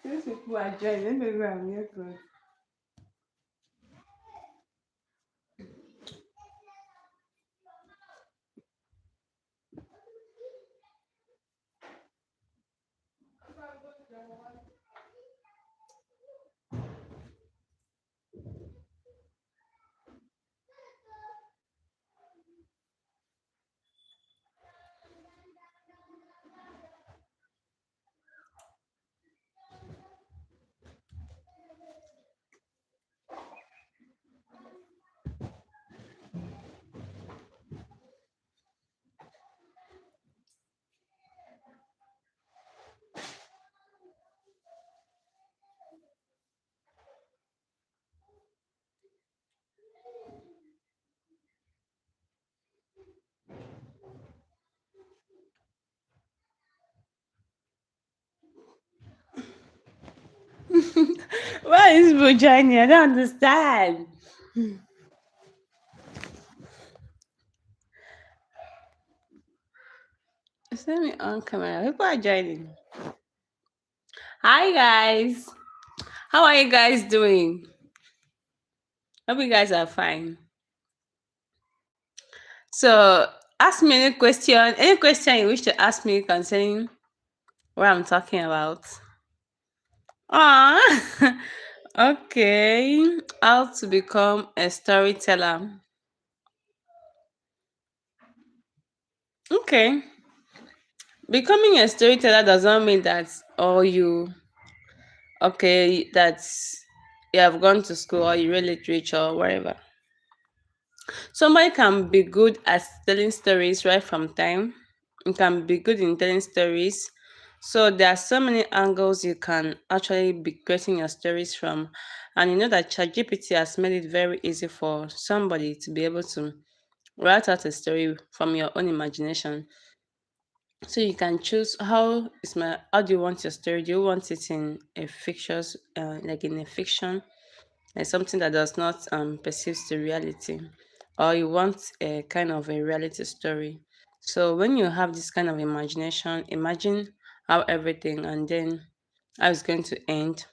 These people are joining. Let me go and mute them. Why is people joining? I don't understand. Send me on camera. People are joining. Hi guys. How are you guys doing? Hope you guys are fine. So ask me any question you wish to ask me concerning what I'm talking about. Ah, okay. How to become a storyteller. Okay. Becoming a storyteller does not mean that all you that's you have gone to school or you read literature or whatever. Somebody can be good at telling stories right from time. You can be good in telling stories. So there are so many angles you can actually be creating your stories from. And you know that ChatGPT has made it very easy for somebody to be able to write out a story from your own imagination. So you can choose how do you want your story? Do you want it in a fictitious like in a fiction, like something that does not perceive the reality, or you want a kind of a reality story. So when you have this kind of imagination, imagine how everything and then how it's going to end.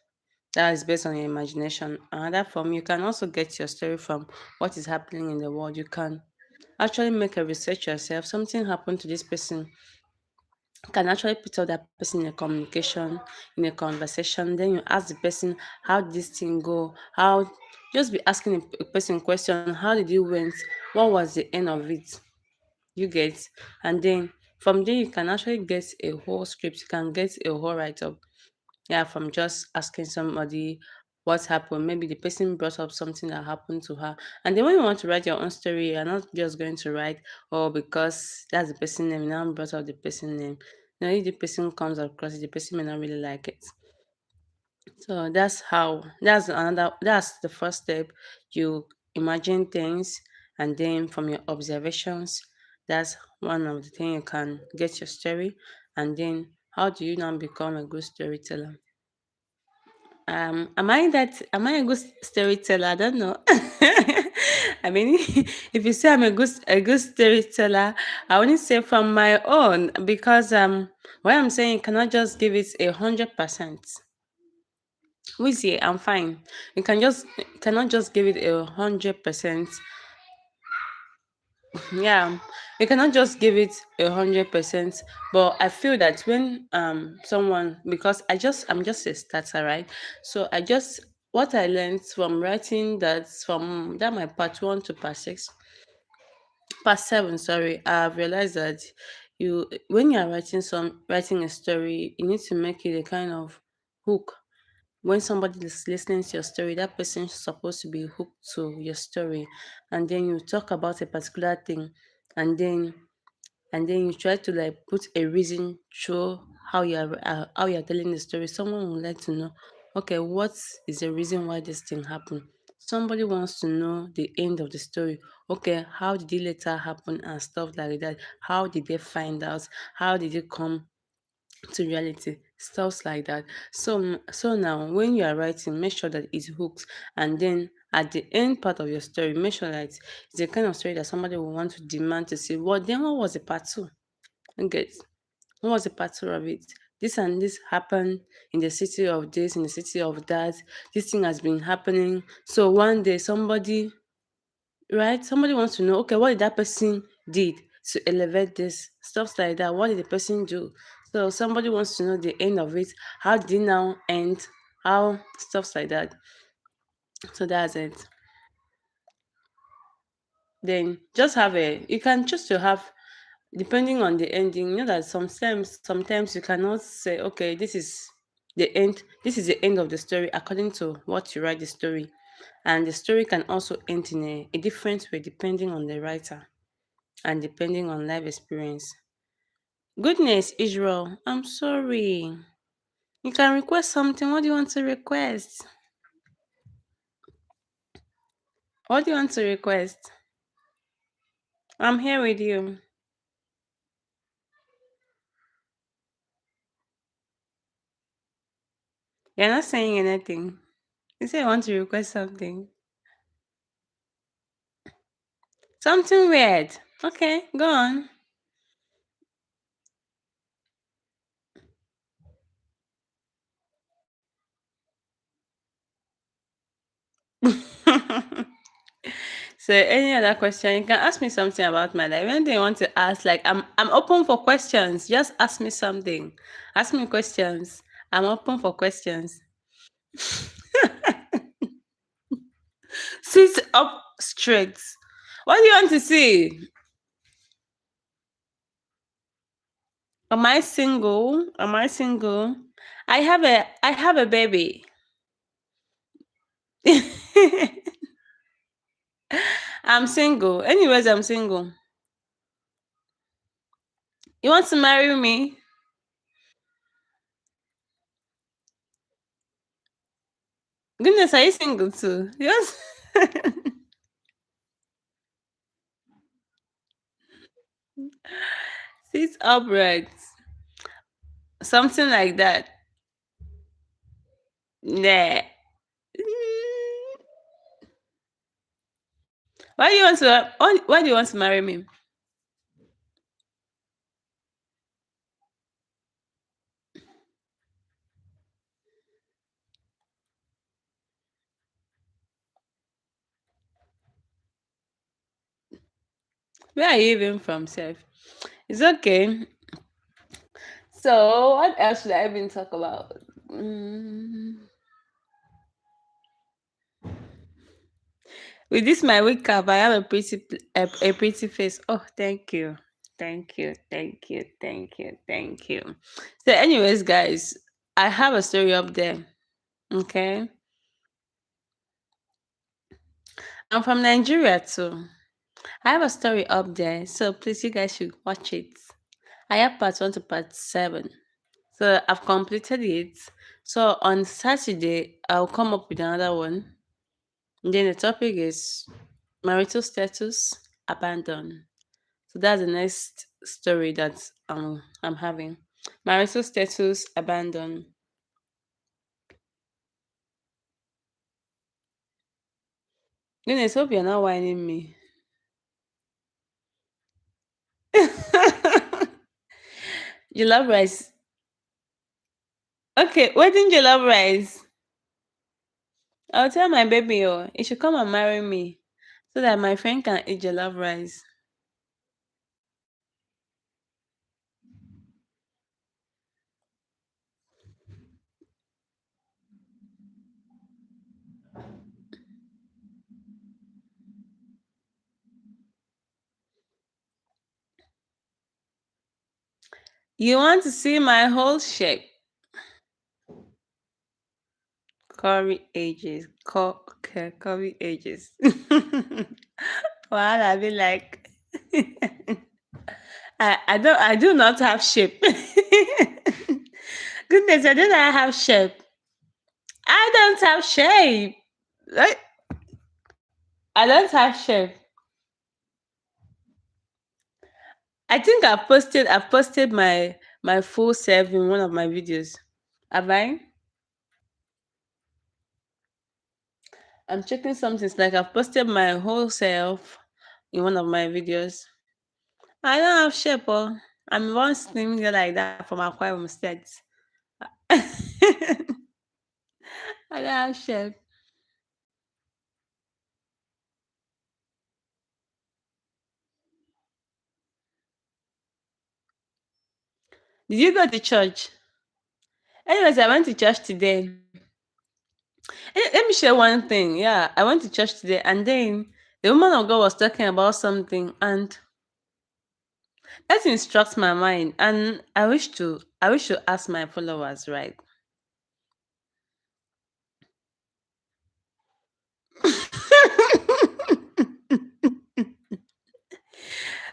That is based on your imagination. Another form, you can also get your story from what is happening in the world. You can actually make a research yourself. Something happened to this person, can actually put out that person in a communication, in a conversation. Then you ask the person, how did this thing go? How Just be asking a person question, how did you went? What was the end of it? You get, and then from there you can actually get a whole script, you can get a whole write-up. Yeah, from just asking somebody what happened. Maybe the person brought up something that happened to her. And then when you want to write your own story, you're not just going to write, oh, because that's the person name, now brought up the person name. Now, if the person comes across it, the person may not really like it. So that's the first step. You imagine things, and then from your observations, that's one of the things you can get your story. And then how do you now become a good storyteller? Am I a good storyteller? I don't know. I mean, if you say I'm a good storyteller, I only say from my own, because what I'm saying, you cannot just give it 100%. I'm fine. You cannot just give it 100%. Yeah, you cannot just give it 100%. But I feel that when someone, because I'm just a starter, right? So I just what I learned from writing, that's from that my part one to part six, part seven, sorry, I've realized that when you're writing a story, you need to make it a kind of hook. When somebody is listening to your story, that person is supposed to be hooked to your story. And then you talk about a particular thing, and then you try to like put a reason through how you're telling the story. Someone would like to know, okay, what is the reason why this thing happened? Somebody wants to know the end of the story. Okay, how did it later happen and stuff like that? How did they find out? How did it come to reality? Stuff like that. So now when you are writing, make sure that it hooks, and then at the end part of your story, make sure that it's the kind of story that somebody will want to demand to see. What was the part two? Okay, what was the part two of it? This and this happened in the city of this, in the city of that. This thing has been happening. So one day somebody, right? Somebody wants to know, okay, what did that person did to elevate this? Stuff like that. What did the person do? So somebody wants to know the end of it. How did it now end? How stuff like that. So that's it. Then just have a you can choose to have, depending on the ending. You know that sometimes you cannot say, okay, this is the end of the story according to what you write the story. And the story can also end in a different way depending on the writer and depending on life experience. Goodness, Israel, I'm sorry. You can request something. What do you want to request? What do you want to request? I'm here with you. You're not saying anything. You say you want to request something. Something weird. Okay, go on. So any other question, you can ask me something about my life. Anything you want to ask, like I'm open for questions. Just ask me something. Ask me questions. I'm open for questions. Sit up straight. What do you want to see? Am I single? Am I single? I have a baby. I'm single. Anyways, I'm single. You want to marry me? Goodness, are you single too? Yes. Sit upright. Something like that. Nah. Mm. Why do you want to marry me? Where are you even from, Seth? It's okay. So what else should I even talk about? Mm. With this my wake up, I have a pretty face. Oh, thank you. Thank you. Thank you. Thank you. Thank you. So, anyways, guys, I have a story up there. Okay. I'm from Nigeria too. I have a story up there. So please you guys should watch it. I have part one to part seven. So I've completed it. So on Saturday, I'll come up with another one. And then the topic is marital status abandoned. So that's the next story that I'm having. Marital status abandoned. Goodness, hope you're not whining me. You love rice. Okay, wedding jollof rice. I'll tell my baby, oh, he should come and marry me so that my friend can eat jollof rice. You want to see my whole shape? Curry ages. Okay, curry ages. Well, I'll be like, I do not have shape. Goodness, I do not have shape. I don't have shape. Like, I don't have shape. I've posted my full self in one of my videos. Have I? I'm checking something. It's like I've posted my whole self in one of my videos. I don't have shape, oh. I'm one slim girl like that from Aquarium State. I don't have shape. Did you go to church? Anyways, I went to church today. Let me share one thing. Yeah, I went to church today, and then the woman of God was talking about something, and that instructs my mind. And I wish to ask my followers, right?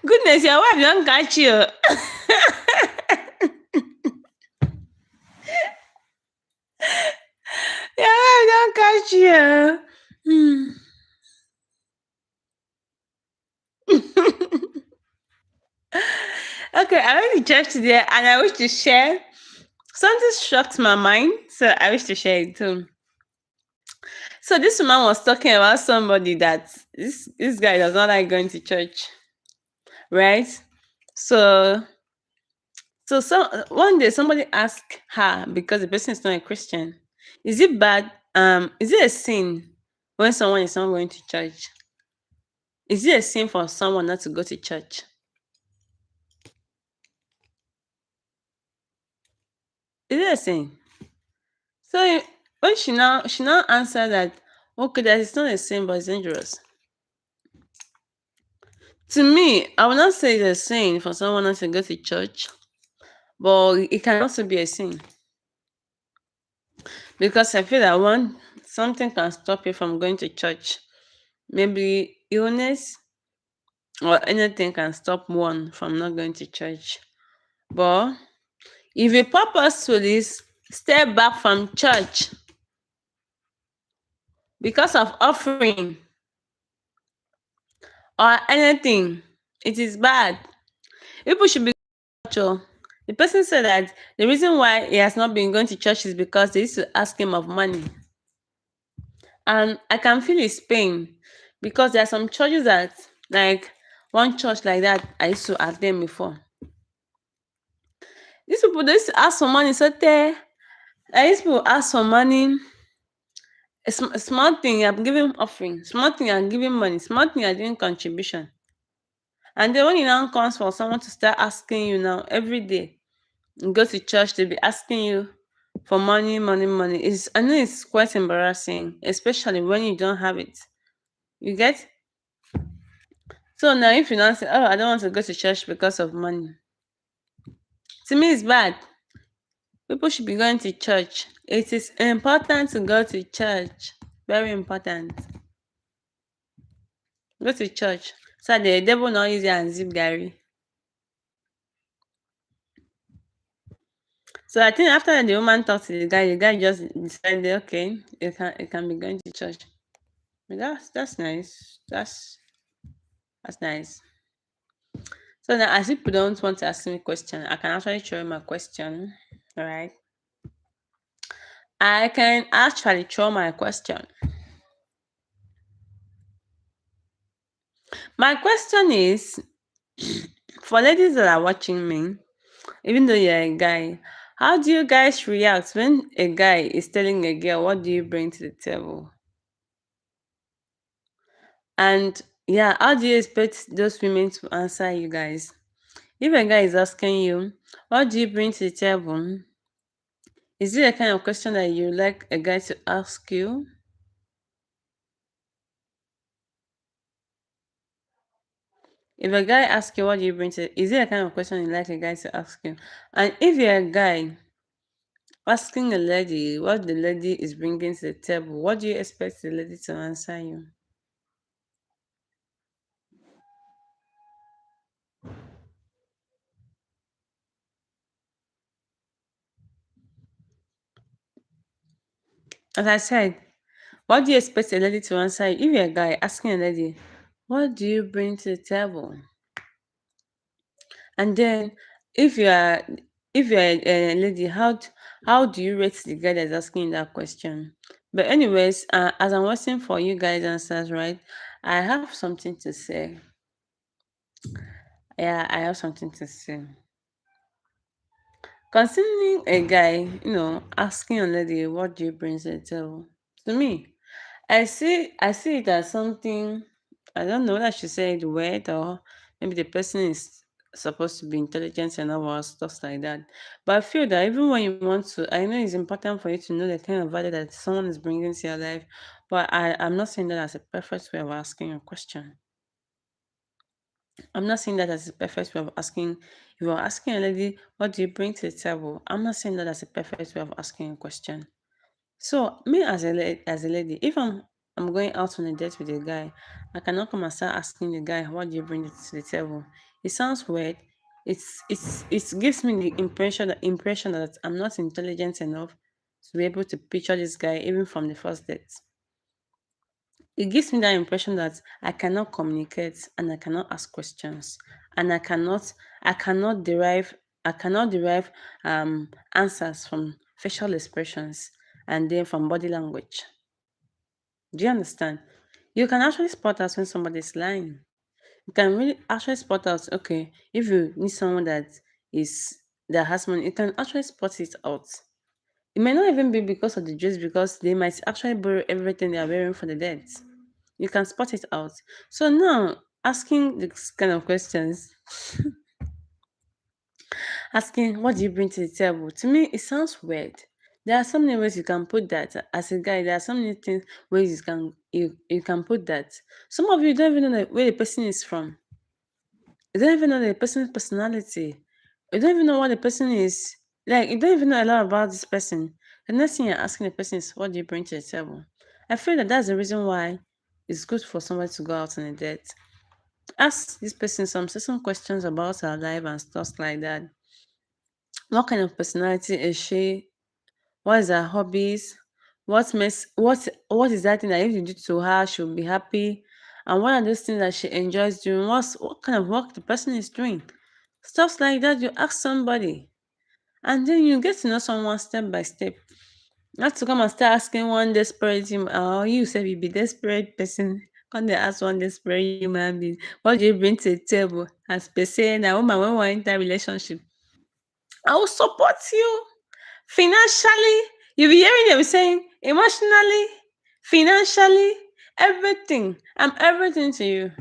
Goodness, your wife don't catch you. Your wife don't catch you. Hmm. Okay, I went to church today, and I wish to share. Something struck my mind, so I wish to share it too. So this woman was talking about somebody that this guy does not like going to church, right? So one day somebody asked her, because the person is not a Christian, is it bad? Is it a sin when someone is not going to church? Is it a sin for someone not to go to church? Is it a sin? So when she now answered that, okay, that is not a sin, but it's dangerous. To me, I would not say it's a sin for someone not to go to church, but it can also be a sin, because I feel that one something can stop you from going to church. Maybe illness or anything can stop one from not going to church. But if you purposefully step back from church because of offering or anything, it is bad. People should be church. The person said that the reason why he has not been going to church is because they used to ask him of money. And I can feel his pain, because there are some churches that, like one church like that, I used to attend before. These people, they used to ask for money. So there, these people ask for money. A small thing, I'm giving offering. Small thing, I'm giving money. Small thing, I'm doing contribution. And then when it now comes for someone to start asking you now every day, you go to church, they'll be asking you for money, money, money. I know it's quite embarrassing, especially when you don't have it. You get? So now if you now say, oh, I don't want to go to church because of money. To me, it's bad. People should be going to church. It is important to go to church. Very important. Go to church. So the devil not use and zip Gary. So I think after the woman talked to the guy just decided, okay, you can be going to church. But that's nice. That's nice. So now, as people don't want to ask me a question, I can actually throw my question. All right, I can actually throw my question. My question is for ladies that are watching me, even though you're a guy, how do you guys react when a guy is telling a girl, what do you bring to the table? And yeah, how do you expect those women to answer you guys? If a guy is asking you, what do you bring to the table? Is it a kind of question that you like a guy to ask you? If a guy asks you, what do you bring to, is it a kind of question you like a guy to ask you? And if you're a guy asking a lady what the lady is bringing to the table, what do you expect the lady to answer you? As I said, what do you expect a lady to answer you? If you're a guy asking a lady, what do you bring to the table? And then if you are if you're a lady, how do you rate the guy that's asking you that question? But anyways, as I'm waiting for you guys' answers, right? I have something to say. Yeah, I have something to say. Concerning a guy, asking a lady, what do you bring to the table? To me, I see it as something. I don't know whether I should say it weird or maybe the person is supposed to be intelligent and all or stuff like that. But I feel that even when you want to, I know it's important for you to know the kind of value that someone is bringing to your life. But I'm not saying that as a perfect way of asking a question. I'm not saying that as a perfect way of asking. If you're asking a lady, what do you bring to the table? I'm not saying that as a perfect way of asking a question. So me as a lady, if I'm going out on a date with a guy, I cannot come and start asking the guy, what do you bring to the table? It sounds weird. It gives me the impression that I'm not intelligent enough to be able to picture this guy even from the first date. It gives me that impression that I cannot communicate and I cannot ask questions and I cannot derive answers from facial expressions and then from body language. Do you understand? You can actually spot out when somebody is lying. You can really actually spot out, okay, if you need someone is that has money, you can actually spot it out. It may not even be because of the dress, because they might actually borrow everything they are wearing for the debt. You can spot it out. So now, asking this kind of questions, asking what do you bring to the table, to me it sounds weird. There are so many ways you can put that. As a guy, there are so many things ways you can put that. Some of you don't even know where the person is from. You don't even know the person's personality. You don't even know what the person is like. You don't even know a lot about this person. The next thing you're asking the person is, "What do you bring to the table?" I feel that that's the reason why it's good for somebody to go out on a date. Ask this person some certain questions about her life and stuff like that. What kind of personality is she? What is her hobbies? What is that thing that if you do to her, she'll be happy? And what are those things that she enjoys doing? What kind of work the person is doing? Stuff like that, you ask somebody. And then you get to know someone step by step. Not to come and start asking one desperate you say you be desperate person. Come they ask one desperate human being, what do you bring to the table? As per se, now woman when we enter relationship, I will support you financially. You'll be hearing them saying emotionally, financially, everything. I'm everything to you.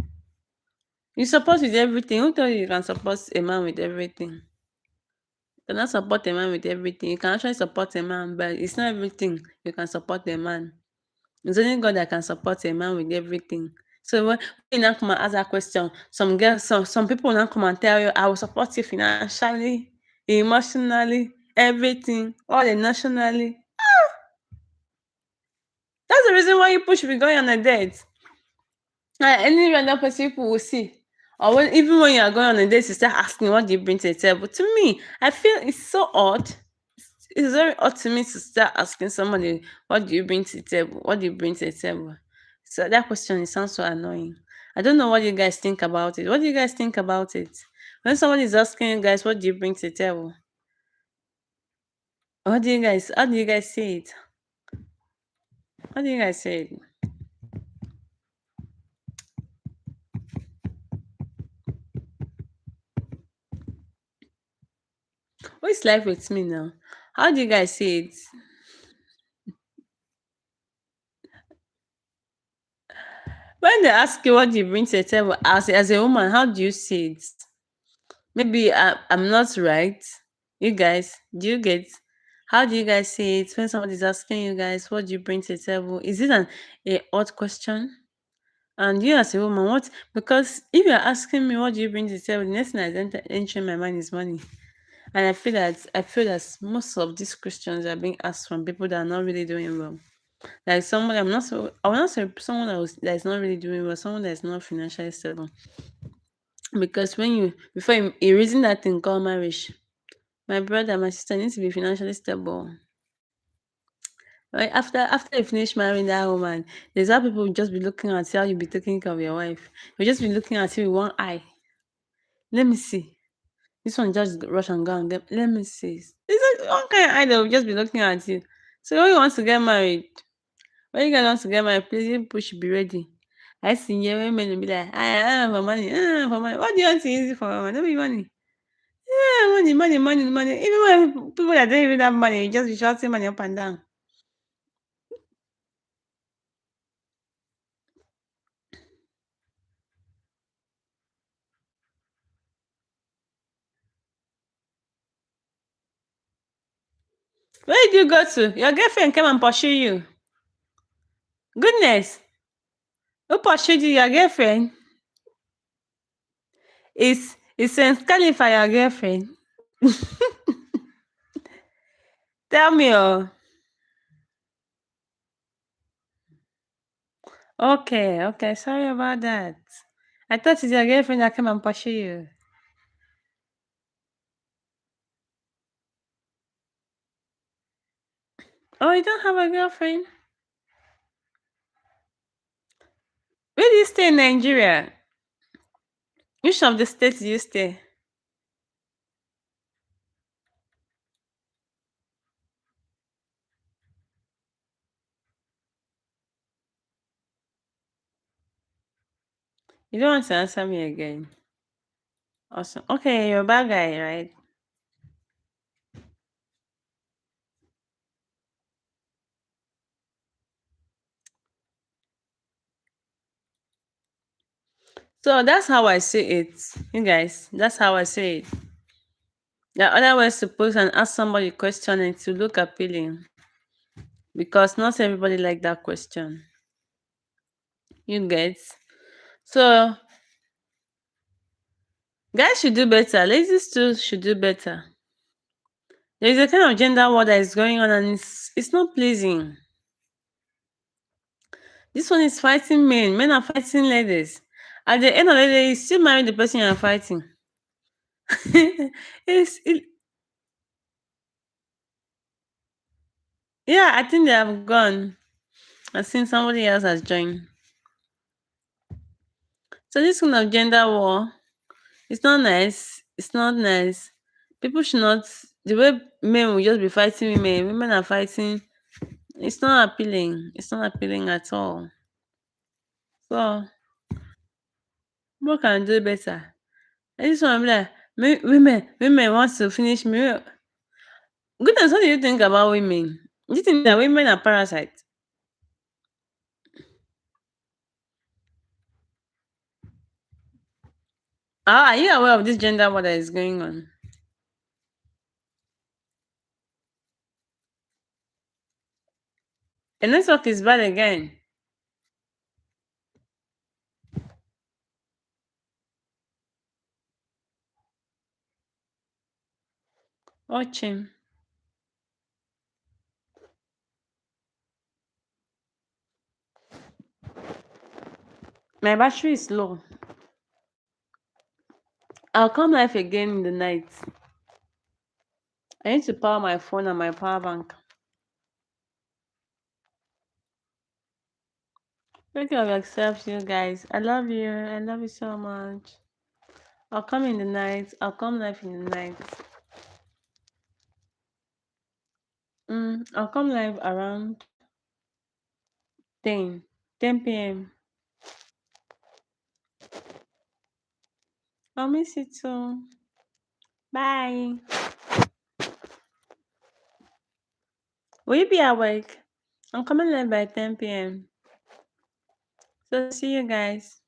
You support with everything. Who told you you can support a man with everything? You cannot support a man with everything. You can actually support a man, but it's not everything you can support a man. It's only God that can support a man with everything. So when you now come and ask that question, some people now come and tell you, I will support you financially, emotionally, everything, all nationally. That's the reason why you push be going on a date. And any random person people will see. Or even when you are going on a date, you start asking what do you bring to the table. To me, I feel it's so odd. it's very odd to me to start asking somebody, what do you bring to the table? What do you bring to the table? So that question, it sounds so annoying. I don't know what you guys think about it. What do you guys think about it? When somebody is asking you guys, what do you bring to the table? What do you guys, how do you guys say it? How do you guys say it? Who is live with me now? How do you guys say it? When they ask you what do you bring to the table as a woman, how do you say it? Maybe I'm not right. You guys, do you get? How do you guys say it when somebody's asking you guys, what do you bring to the table? Is it a odd question? And you as a woman, what? Because if you're asking me, what do you bring to the table? The next thing that's entering my mind is money. And I feel that most of these questions are being asked from people that are not really doing well. Like someone I will not say someone that is not really doing well, someone that is not financially stable. Because when you before you reason that thing called marriage, my brother, my sister needs to be financially stable. Right after you finish marrying that woman, there's how people will just be looking at how you be taking care of your wife. You'll just be looking at you with one eye. Let me see. This one just rush and go and get. Let me see. It's like one kind of eye that will just be looking at you. So when you want to get married, when you guys want to get married, please you people should be ready. I see here when men will be like, I have for money, for money. What do you want to use it for? Money? Don't be money. Yeah, money, money, money, money. Even when people that don't even have money, you just be shouting money up and down. Where did you go to? Your girlfriend came and pursue you. Goodness, who pursued you? Your girlfriend? Is Saint Khalifa your girlfriend? Tell me, oh. Okay, okay. Sorry about that. I thought it's your girlfriend that came and pursue you. Oh, you don't have a girlfriend? Where do you stay in Nigeria? Which of the states do you stay? You don't want to answer me again. Awesome. Okay, you're a bad guy, right? So that's how I see it. You guys, that's how I see it. There are other ways to pose and ask somebody a question and to look appealing because not everybody like that question. You get? So guys should do better. Ladies too should do better. There is a kind of gender war that is going on and it's not pleasing. This one is fighting men. Men are fighting ladies. At the end of the day, you still marry the person you are fighting. it's it, yeah, I think they have gone. I've seen somebody else has joined. So this kind of gender war, it's not nice. It's not nice. People should not the way men will just be fighting women. Women are fighting. It's not appealing. It's not appealing at all. So what can I do better? I just want to be like, women wants to finish me. Goodness, what do you think about women? Do you think that women are parasites? Are you aware of this gender war that is going on? The network is bad again. Watching. My battery is low. I'll come live again in the night. I need to power my phone and my power bank. Take care of yourselves, you guys. I love you. I love you so much. I'll come in the night. I'll come live in the night. I'll come live around 10 p.m. I'll miss you too. Bye. Will you be awake? I'm coming live by 10 p.m. So see you guys.